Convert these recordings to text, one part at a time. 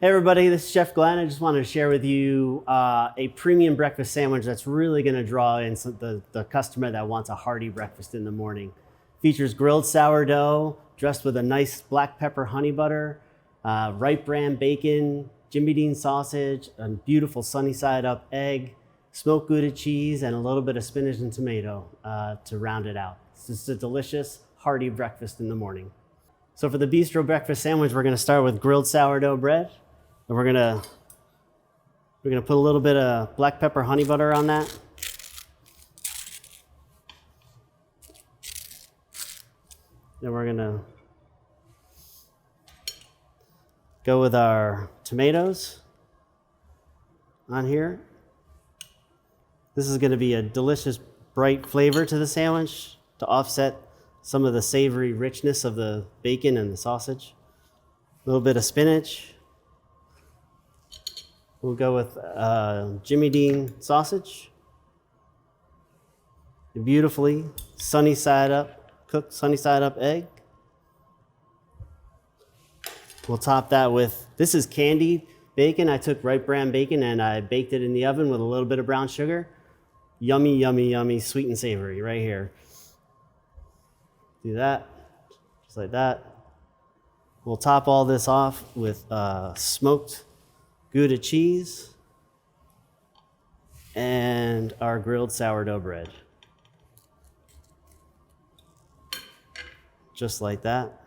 Hey everybody, this is Chef Glenn. I just wanted to share with you a premium breakfast sandwich that's really going to draw in the customer that wants a hearty breakfast in the morning. Features grilled sourdough dressed with a nice black pepper honey butter, Wright Brand Bacon, Jimmy Dean sausage, a beautiful sunny side up egg, smoked Gouda cheese, and a little bit of spinach and tomato to round it out. It's just a delicious, hearty breakfast in the morning. So for the Bistro Breakfast Sandwich, we're going to start with grilled sourdough bread. And we're gonna put a little bit of black pepper honey butter on that. Then we're gonna go with our tomatoes on here. This is gonna be a delicious bright flavor to the sandwich to offset some of the savory richness of the bacon and the sausage. A little bit of spinach. We'll go with Jimmy Dean sausage. A beautifully sunny side up, cooked sunny side up egg. We'll top that with, this is candied bacon. I took Wright Brand Bacon and I baked it in the oven with a little bit of brown sugar. Yummy, yummy, yummy, sweet and savory right here. Do that, just like that. We'll top all this off with smoked Gouda cheese, and our grilled sourdough bread. Just like that.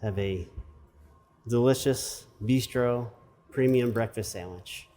Have a delicious bistro premium breakfast sandwich.